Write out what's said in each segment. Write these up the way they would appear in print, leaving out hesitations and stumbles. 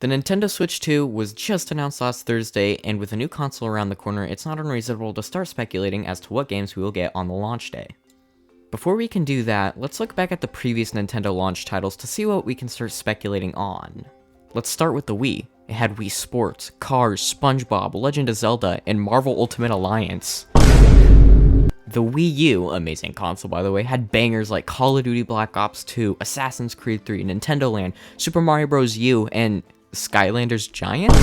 The Nintendo Switch 2 was just announced last Thursday, and with a new console around the corner, it's not unreasonable to start speculating as to what games we will get on the launch day. Before we can do that, let's look back at the previous Nintendo launch titles to see what we can start speculating on. Let's start with the Wii. It had Wii Sports, Cars, SpongeBob, Legend of Zelda, and Marvel Ultimate Alliance. The Wii U, amazing console by the way, had bangers like Call of Duty Black Ops 2, Assassin's Creed 3, Nintendo Land, Super Mario Bros. U, and Skylanders Giants?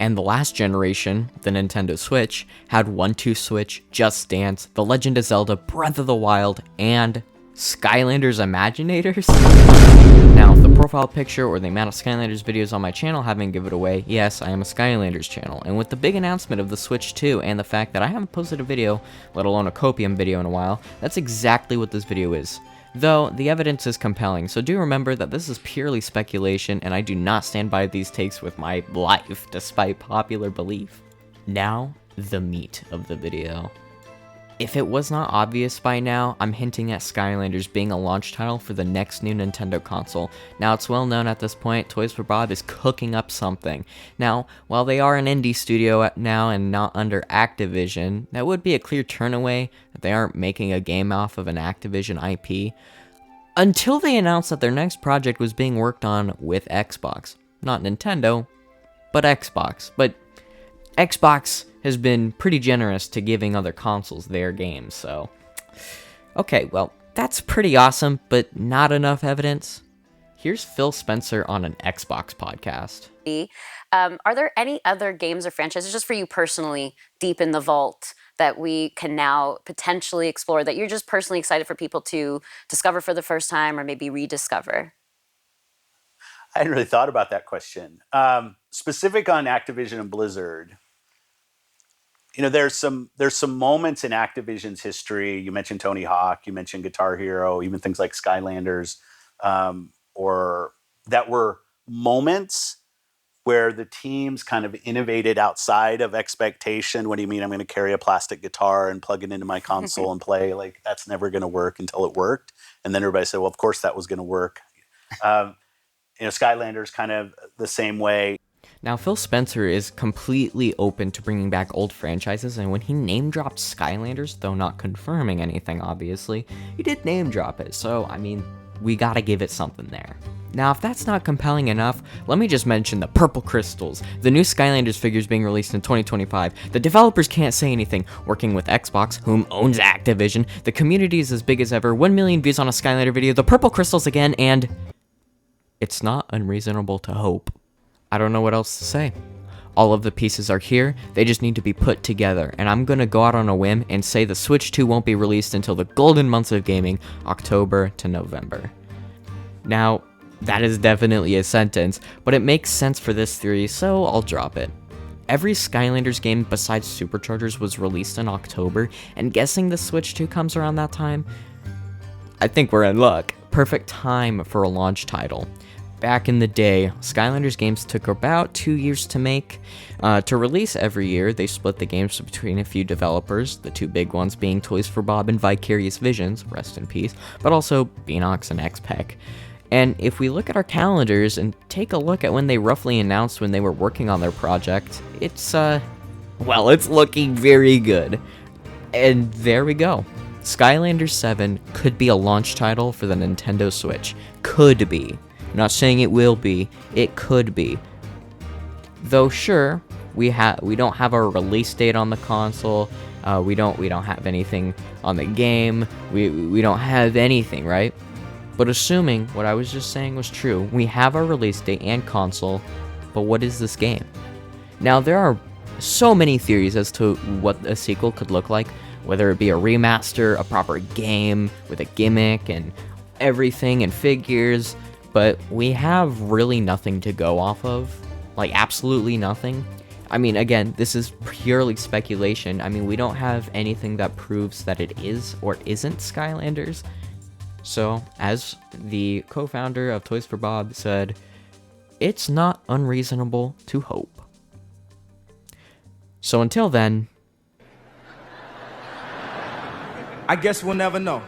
And the last generation, the Nintendo Switch, had 1-2 Switch, Just Dance, The Legend of Zelda, Breath of the Wild, and Skylanders Imaginators? Now, if the profile picture or the amount of Skylanders videos on my channel haven't given it away, yes, I am a Skylanders channel, and with the big announcement of the Switch 2 and the fact that I haven't posted a video, let alone a Copium video in a while, that's exactly what this video is. Though, the evidence is compelling, so do remember that this is purely speculation, and I do not stand by these takes with my life, despite popular belief. Now, the meat of the video. If it was not obvious by now, I'm hinting at Skylanders being a launch title for the next new Nintendo console. Now, it's well known at this point, Toys for Bob is cooking up something. Now, while they are an indie studio now and not under Activision, that would be a clear turn away that they aren't making a game off of an Activision IP. Until they announced that their next project was being worked on with Xbox. Not Nintendo, but Xbox. But Xbox has been pretty generous to giving other consoles their games, so... Okay, well, that's pretty awesome, but not enough evidence. Here's Phil Spencer on an Xbox podcast. Are there any other games or franchises, just for you personally, deep in the vault, that we can now potentially explore, that you're just personally excited for people to discover for the first time or maybe rediscover? I hadn't really thought about that question. Specific on Activision and Blizzard, you know, there's some moments in Activision's history. You mentioned Tony Hawk, you mentioned Guitar Hero, even things like Skylanders, or that were moments where the teams kind of innovated outside of expectation. What do you mean? I'm going to carry a plastic guitar and plug it into my console and play? Like, that's never going to work until it worked. And then everybody said, well, of course that was going to work. Skylanders kind of the same way. Now, Phil Spencer is completely open to bringing back old franchises, and when he name-dropped Skylanders, though not confirming anything, obviously, he did name-drop it, so, I mean, we gotta give it something there. Now, if that's not compelling enough, let me just mention the Purple Crystals, the new Skylanders figures being released in 2025. The developers can't say anything, working with Xbox, whom owns Activision, the community is as big as ever, 1 million views on a Skylander video, the Purple Crystals again, and... it's not unreasonable to hope. I don't know what else to say. All of the pieces are here, they just need to be put together, and I'm gonna go out on a whim and say the Switch 2 won't be released until the golden months of gaming, October to November. Now, that is definitely a sentence, but it makes sense for this theory, so I'll drop it. Every Skylanders game besides Superchargers was released in October, and guessing the Switch 2 comes around that time, I think we're in luck. Perfect time for a launch title. Back in the day, Skylanders games took about 2 years to make. To release every year, they split the games between a few developers, the two big ones being Toys for Bob and Vicarious Visions, rest in peace, but also Beanox and XPEC. And if we look at our calendars and take a look at when they roughly announced when they were working on their project, it's looking very good. And there we go. Skylanders 7 could be a launch title for the Nintendo Switch. Could be. I'm not saying it will be, it could be. Though sure, we don't have a release date on the console, we don't have anything on the game, we don't have anything, right? But assuming what I was just saying was true, we have our release date and console, but what is this game? Now, there are so many theories as to what a sequel could look like, whether it be a remaster, a proper game with a gimmick and everything and figures, but we have really nothing to go off of, like absolutely nothing. I mean, again, this is purely speculation. I mean, we don't have anything that proves that it is or isn't Skylanders. So, as the co-founder of Toys for Bob said, it's not unreasonable to hope. So until then, I guess we'll never know.